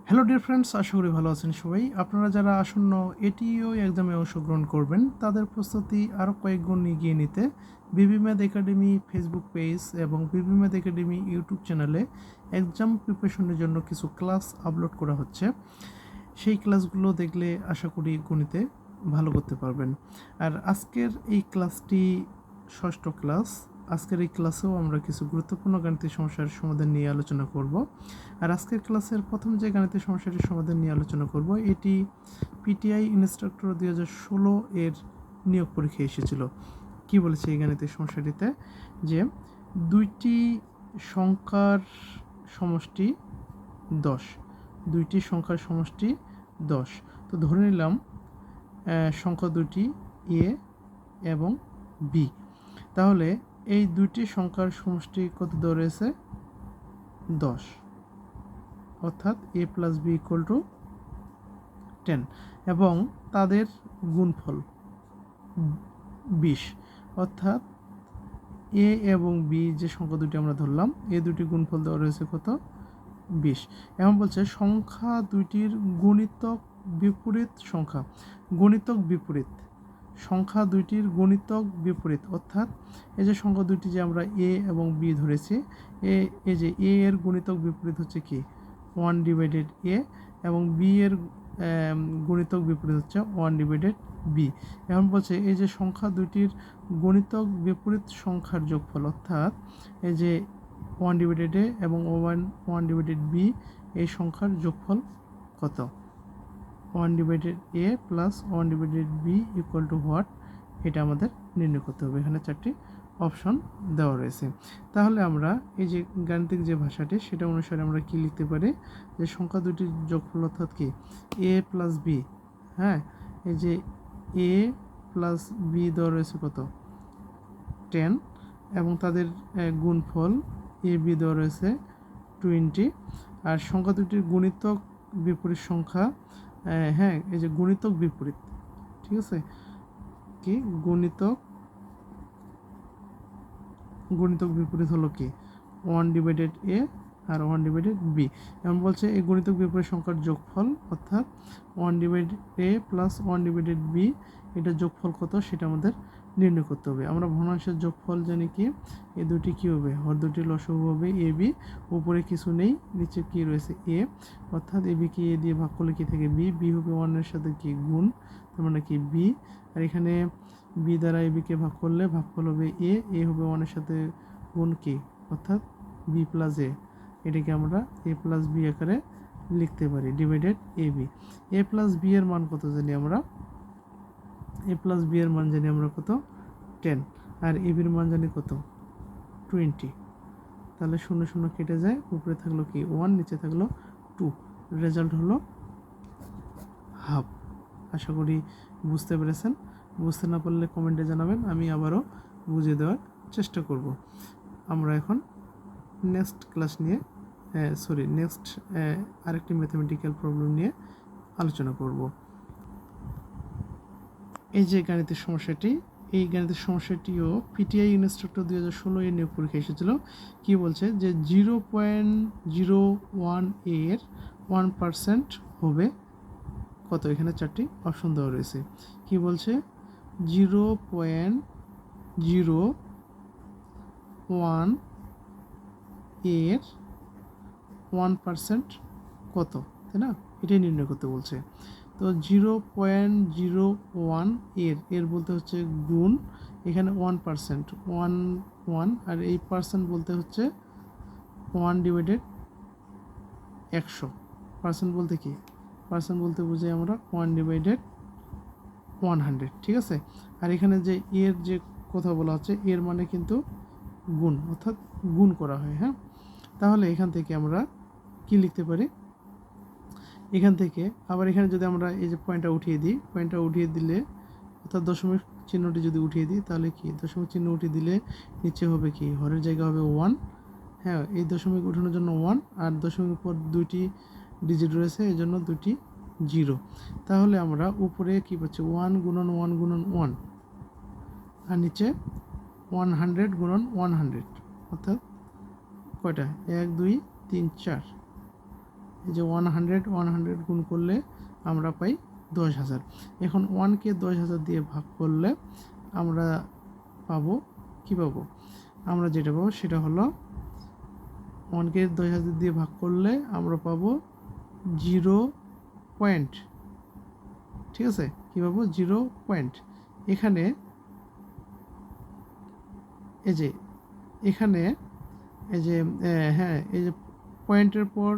Hello dear friends, আশা করি ভালো আছেন সবাই। আপনারা যারা আসন্ন এটিও এক্সামে অংশগ্রহণ করবেন তাদের প্রস্তুতি আরও কয়েক গুণ এগিয়ে নিতে বিবি ম্যাথ একাডেমি ফেসবুক পেজ এবং বিবি ম্যাথ একাডেমি ইউটিউব চ্যানেলে এক্সাম প্রিপারেশনের জন্য কিছু ক্লাস আপলোড করা হচ্ছে। সেই ক্লাসগুলো দেখলে আশা করি গণিতে ভালো করতে পারবেন। আর আজকের এই ক্লাসটি ষষ্ঠ ক্লাস। আজকের এই ক্লাসেও আমরা কিছু গুরুত্বপূর্ণ গাণিতিক সমস্যার সমাধান নিয়ে আলোচনা করব। আর আজকের ক্লাসের প্রথম যে গাণিতিক সমস্যাটির সমাধান নিয়ে আলোচনা করব, এটি পিটিআই ইনস্ট্রাক্টর 2016 এর নিয়োগ পরীক্ষায় এসেছিল। কি বলেছে এই গাণিতিক সমস্যাটিতে? যে দুইটি সংখ্যার সমষ্টি 10, দুইটি সংখ্যার সমষ্টি 10। তো ধরে নিলাম সংখ্যা দুটি এ এবং বি। তাহলে এই দুইটি সংখ্যার সমষ্টি কত দেওয়া রয়েছে? 10, অর্থাৎ a plus B equal to 10, এবং তাদের গুণফল 20, অর্থাৎ এ এবং বি যে সংখ্যা দুটি আমরা ধরলাম, এই দুটি গুণফল দেওয়া রয়েছে কত? 20। এখন বলছে সংখ্যা দুইটির গণিতক বিপরীত সংখ্যা। গণিতক বিপরীত সংখ্যা দুইটির গণিতক বিপরীত, অর্থাৎ এই যে সংখ্যা দুইটি যে আমরা এ এবং বি ধরেছি, এই যে এ এর গণিতক বিপরীত হচ্ছে কি 1/a, এবং বি এর গণিতক বিপরীত হচ্ছে 1/b। এখন বলছে এই যে সংখ্যা দুইটির গণিতক বিপরীত সংখ্যার যোগফল, অর্থাৎ এই যে 1/a এবং 1/b, এই সংখ্যার যোগফল কত? 1/a plus 1/b equal to what? এটা আমাদের নির্ণয় করতে হবে। এখানে চারটি অপশন দেওয়া রয়েছে। তাহলে আমরা এই যে গাণিতিক যে ভাষাটি, সেটা অনুসারে আমরা কি লিখতে পারি? যে সংখ্যা দুটির যোগফল অর্থাৎ কি a প্লাস বি। হ্যাঁ, এই যে a প্লাস বি দেওয়া রয়েছে কত? 10, এবং তাদের গুণফল এ বি দেওয়া রয়েছে 20। আর সংখ্যা দুটির গুণিতক বিপরীত সংখ্যা, হ্যাঁ, এই যে গুণিতক বিপরীত, ঠিক আছে, কি গুণিতক বিপরীত হলো কি 1/a আর 1/b। এমন বলছে এই গণিতক বিপরীত সংখ্যার যোগফল, অর্থাৎ 1/a প্লাস 1/b, এটা যোগফল কত সেটা আমাদের নির্ণয় করতে হবে। আমরা ভগ্নাংশের যোগফল জানি কি, এই দুটি কী হবে? হর দুটি লসাগু হবে এ বি। উপরে কিছু নেই, নিচে কি রয়েছে? এ, অর্থাৎ এ বি কে এ দিয়ে ভাগ করলে কি থাকে? বি। বি হবে 1-এর সাথে কি গুণ, তার মানে কি বি। আর এখানে বি দ্বারা এ বিকে ভাগ করলে ভাগফল হবে এ। এ হবে 1-এর সাথে গুণ কি, অর্থাৎ বি প্লাস এ। এটাকে আমরা এ প্লাস বি আকারে লিখতে পারি, divided A B. A plus B এর মান কত জানি আমরা? এ প্লাস বি এর মান জানি আমরা কত? 10। আর এ বির মান জানি কত? 20। তাহলে 0 0 কেটে যায়, উপরে থাকলো কি 1, নিচে থাকলো 2। রেজাল্ট হলো হাফ। আশা করি বুঝতে পেরেছেন। বুঝতে না পারলে কমেন্টে জানাবেন, আমি আবারও বুঝিয়ে দেওয়ার চেষ্টা করব। আমরা এখন নেক্সট ক্লাস নিয়ে নেক্সট আরেকটি ম্যাথমেটিক্যাল প্রবলেম নিয়ে আলোচনা করব। এই যে গাণিতিক সমস্যাটি, এই গাণিতিক সমস্যাটিও পিটিআই ইনস্ট্রাক্টর 2016 এর নিয়োগ পরীক্ষা এসেছিল। কি বলছে? যে 0.01 এর 1% হবে কত? এখানে চারটি অপশন দেওয়া রয়েছে। কি বলছে? 0.01 এর 1% কত, তাই না? এটাই নির্ণয় করতে বলছে। তো 0.01 এর বলতে হচ্ছে গুণ, এখানে 1%, 1 আর এই পার্সেন্ট বলতে হচ্ছে 1/100। পার্সেন্ট বলতে কি? পার্সেন্ট বলতে বুঝাই আমরা 1/100, ঠিক আছে। আর এখানে যে এর যে কথা বলা হচ্ছে, এর মানে কিন্তু গুণ, অর্থাৎ গুণ করা হয়। হ্যাঁ, তাহলে এখান থেকে আমরা কি লিখতে পারি? এখান থেকে আবার এখানে যদি আমরা এই যে পয়েন্টটা উঠিয়ে দিই, পয়েন্টটা উঠিয়ে দিলে, অর্থাৎ দশমিক চিহ্নটি যদি উঠিয়ে দিই, তাহলে কি দশমিক চিহ্ন উঠিয়ে দিলে নিচে হবে কি, হরের জায়গা হবে 1। হ্যাঁ, এই দশমিক উঠানোর জন্য 1, আর দশমিক পর দুইটি ডিজিট রয়েছে, এই জন্য দুটি 0। তাহলে আমরা উপরে কি পাচ্ছি? 1 গুণন 1 গুণন 1, আর নিচে 100 গুণন 100, অর্থাৎ কয়টা? 1 2 3 4, এই যে 100 গুণ করলে আমরা পাই 10,000। এখন 1কে 10,000 দিয়ে ভাগ করলে আমরা পাবো কি পাবো, আমরা যেটা পাবো সেটা হলো 1কে 10,000 দিয়ে ভাগ করলে আমরা পাবো 0 পয়েন্ট, ঠিক আছে, কী পাবো 0 পয়েন্ট। এখানে এই যে এখানে এই যে হ্যাঁ এই যে পয়েন্টের পর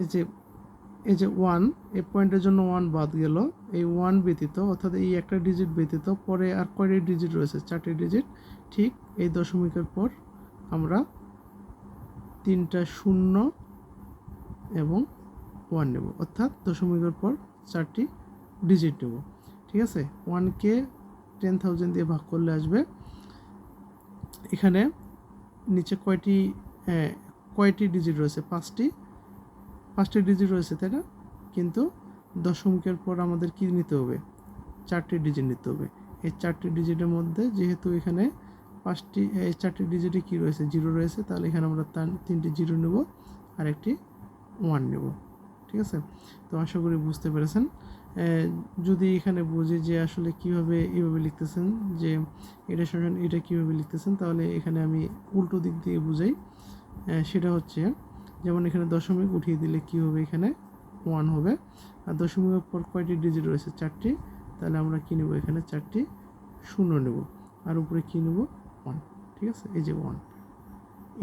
এই যে 1, এই পয়েন্টের জন্য 1 বাদ গেল, এই 1 ব্যতীত অর্থাৎ এই একটা ডিজিট ব্যতীত পরে আর কয়টি ডিজিট রয়েছে, 4টি ডিজিট। ঠিক এই দশমিকের পর আমরা 3টা 0 এবং 1 নেব, অর্থাৎ দশমিকের পর 4টি ডিজিট নেব, ঠিক আছে। 1কে 10,000 দিয়ে ভাগ করলে আসবে, এখানে নিচে কয়টি ডিজিট রয়েছে, 5টি ডিজিট রয়েছে, তাই না? কিন্তু দশমিকের পর আমাদের কি নিতে হবে, 4টি ডিজিট নিতে হবে। এই 4টি ডিজিটের মধ্যে যেহেতু এখানে 4টি ডিজিটে কি রয়েছে, 0 রয়েছে, তাহলে এখানে আমরা 3টি 0 নেব আর একটি 1 নেব, ঠিক আছে। তো আশা করি বুঝতে পেরেছেন। যদি এখানে বুঝি যে আসলে কিভাবে এইভাবে লিখতেছেন, যে এটা সমান এটা কীভাবে লিখতেছেন, তাহলে এখানে আমি উল্টো দিক দিয়ে বুঝাই। সেটা হচ্ছে যেমন এখানে দশমিক উঠিয়ে দিলে কি হবে, এখানে 1 হবে, আর দশমিকের পর কয়টি ডিজিট রয়েছে, 4টি, তাহলে আমরা কী নেব, এখানে 4টি 0 নেব আর উপরে কী নেব, 1, ঠিক আছে। এই যে 1,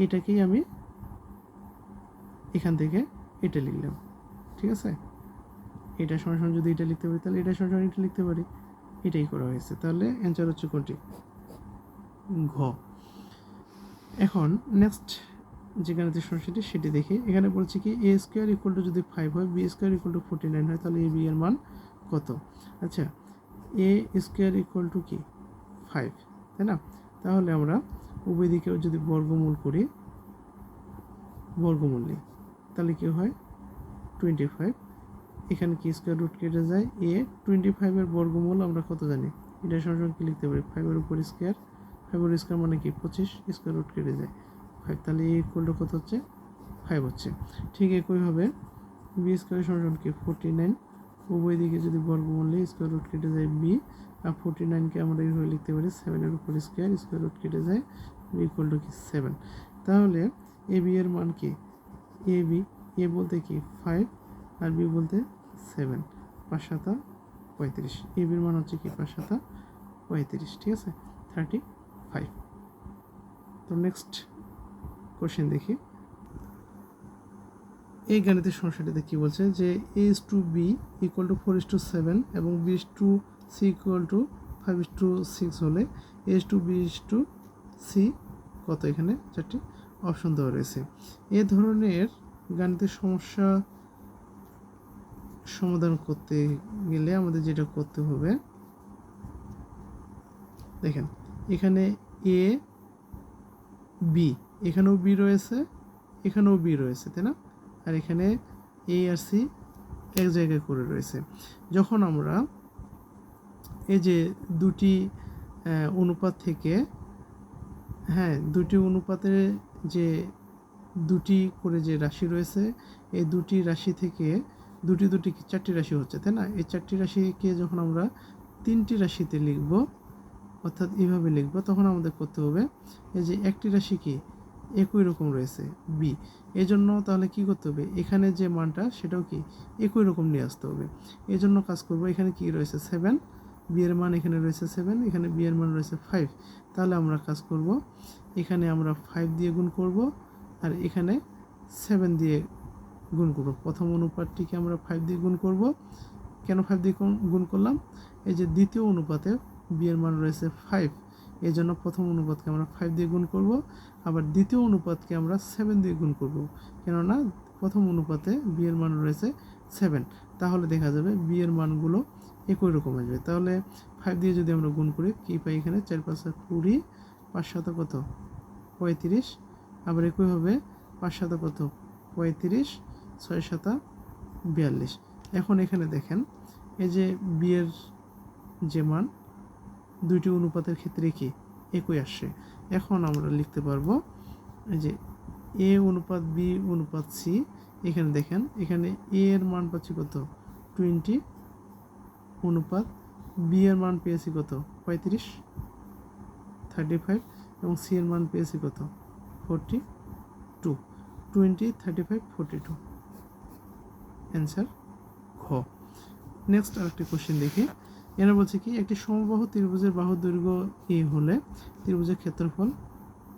এটাকেই আমি এখান থেকে এটা লিখলাম, ঠিক আছে। এটা সমান যদি এটা লিখতে পারি তাহলে এটা সমান এটা লিখতে পারি, এটাই করা হয়েছে। তাহলে অ্যান্সার হচ্ছে কোনটি, ঘ। এখন নেক্সট যে গাণিতিক সমস্যাটি সেটি দেখি। এখানে বলছে কি a স্কোয়ার ইকুয়াল টু যদি 5 হয়, b স্কোয়ার ইকুয়াল টু 49 হয়, তাহলে a b এর মান কত? আচ্ছা, a স্কোয়ার ইকুয়াল টু কি 5, তাই না? তাহলে আমরা উভয় দিকেও যদি বর্গমূল করি, বর্গমূল নিই, তাহলে কি হয় 25। এখানে কি স্কোয়ার রুট কেটে যায়, a 25-এর বর্গমূল আমরা কত জানি, এটা সরাসরি কি লিখতে পারি, 5-এর উপর স্কোয়ার, 5-এর স্কোয়ার মানে কি 25, স্কোয়ার রুট কেটে যায় 5, তাহলে a ইকুয়াল টু কত হচ্ছে, 5 হচ্ছে। ঠিক একইভাবে b স্কোয়ার সমান কি 49, উভয় দিকে যদি বর্গমূল নিই, স্কোয়ার রুট কেটে যায় b, আর 49কে আমরা এইভাবে লিখতে পারি 7-এর উপর স্কোয়ার, স্কোয়ার রুট কেটে যায়, b ইকুয়াল টু কি 7। তাহলে a b এর মান কি, a বলতে কি 5 আর b বলতে 7, 5 7 35, a b এর মান হচ্ছে কি 5 7 35, ঠিক আছে, 35। তো নেক্সট কোশ্চেন দেখি। এই গাণিতিক সমস্যাটিতে কি বলছে যে a/b ইকুয়াল টু 4:7 এবং b/c ইকুয়াল টু 5:6 হলে a/b/c কত? এখানে 4টি অপশন দেওয়া রয়েছে। এ ধরনের গাণিতিক সমস্যা সমাধান করতে গেলে আমাদের যেটা করতে হবে, দেখেন এখানে a b, এখানেও b রয়েছে, এখানেও b রয়েছে, তাই না? আর এখানে a আর c এক জায়গায় করে রয়েছে। যখন আমরা এই যে দুটি অনুপাত থেকে, হ্যাঁ দুটি অনুপাতে যে দুটি করে যে রাশি রয়েছে, এই দুটি রাশি থেকে দুটি 4টি রাশি হচ্ছে, তাই না? এই 4টি রাশিকে যখন আমরা 3টি রাশিতে লিখব, অর্থাৎ এইভাবে লিখব, তখন আমাদের করতে হবে এই যে একটি রাশি কি একই রকম রয়েছে b, এই জন্য তাহলে কি করতে হবে, এখানে যে মানটা সেটাও কি একই রকম নিয়ে আসতে হবে। এই জন্য কাজ করব, এখানে কি রয়েছে 7, b এর মান এখানে রয়েছে 7, এখানে b এর মান রয়েছে 5, তাহলে আমরা কাজ করব, এখানে আমরা 5 দিয়ে গুণ করব আর এখানে 7 দিয়ে গুণ করব। প্রথম অনুপাতটিকে আমরা 5 দিয়ে গুণ করব। কেন 5 দিয়ে গুণ করলাম, এই যে দ্বিতীয় অনুপাতে b এর মান রয়েছে 5, এই জন্য প্রথম অনুপাতকে আমরা 5 দিয়ে গুণ করব, আবার দ্বিতীয় অনুপাতকে আমরা 7 দিয়ে গুণ করব, কেননা প্রথম অনুপাতে b এর মান রয়েছে 7, তাহলে দেখা যাবে b এর মানগুলো একই রকম আসবে। তাহলে 5 দিয়ে যদি আমরা গুণ করি কি পাই, এখানে 4 5 20, 5 7 কত 35, আবার একইভাবে 5 7 কত 35, 6 7 42। এখন এখানে দেখেন এই যে b এর যে মান দুইটি অনুপাতের ক্ষেত্রে কি একই আসছে। এখন আমরা লিখতে পারবো এই যে এ অনুপাত বি অনুপাত সি, এখানে দেখেন এখানে এ এর মান পাচ্ছি কত 20 অনুপাত বি এর মান পেয়েছি কত 35 35 এবং সি এর মান পেয়েছি কত 42 20 35 42 অ্যান্সার ঘ। নেক্সট আরেকটি কোশ্চেন দেখি। এরা বলছে কি একটি সমবাহু ত্রিভুজের বাহুর দৈর্ঘ্য এ হলে ত্রিভুজের ক্ষেত্রফল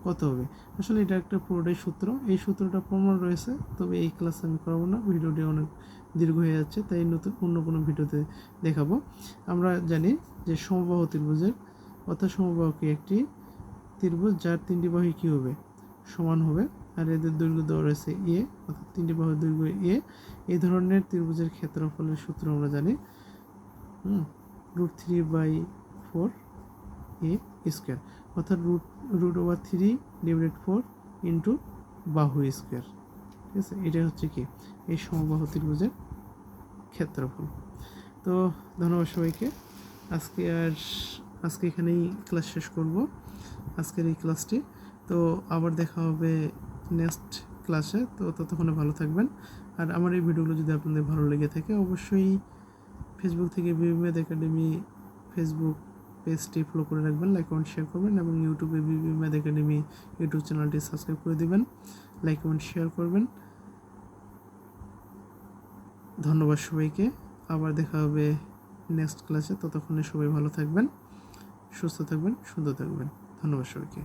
কত হবে? আসলে এটা একটা পুরোটাই সূত্র, এই সূত্রটা প্রমাণ রয়েছে, তবে এই ক্লাসে আমি করাবো না, ভিডিওটি অনেক দীর্ঘ হয়ে যাচ্ছে, তাই নতুন অন্য কোনো ভিডিওতে দেখাবো। আমরা জানি যে সমবাহু ত্রিভুজের অর্থাৎ সমবাহু কি একটি ত্রিভুজ যার তিনটি বাহু কী হবে সমান হবে, আর এদের দৈর্ঘ্য দেওয়া রয়েছে এ, অর্থাৎ তিনটি বাহুর দৈর্ঘ্য এ। এই ধরনের ত্রিভুজের ক্ষেত্রফলের সূত্র আমরা জানি √3/4 এ স্কোয়ার, অর্থাৎ √3 / 4 ইন্টু বাহু স্কোয়ার। ঠিক আছে, এটা হচ্ছে কি এই সমবাহু ত্রিভুজের ক্ষেত্রফল। তো ধন্যবাদ সবাইকে। আজকে এখানেই ক্লাস শেষ করব, আজকের এই ক্লাসটি। তো আবার দেখা হবে নেক্সট ক্লাসে। তো ততক্ষণে ভালো থাকবেন। আর আমার এই ভিডিওগুলো যদি আপনাদের ভালো লেগে থাকে অবশ্যই ফেসবুক থেকে বিবিম্যাথ একাডেমি ফেসবুক পেজটি ফলো করে রাখবেন, লাইক কমেন্ট শেয়ার করবেন, এবং ইউটিউবে বিবিম্যাথ একাডেমি ইউটিউব চ্যানেলটি সাবস্ক্রাইব করে দেবেন, লাইক কমেন্ট শেয়ার করবেন। ধন্যবাদ সবাইকে। আবার দেখা হবে নেক্সট ক্লাসে। ততক্ষণে সবাই ভালো থাকবেন, সুস্থ থাকবেন, সুন্দর থাকবেন। ধন্যবাদ সবাইকে।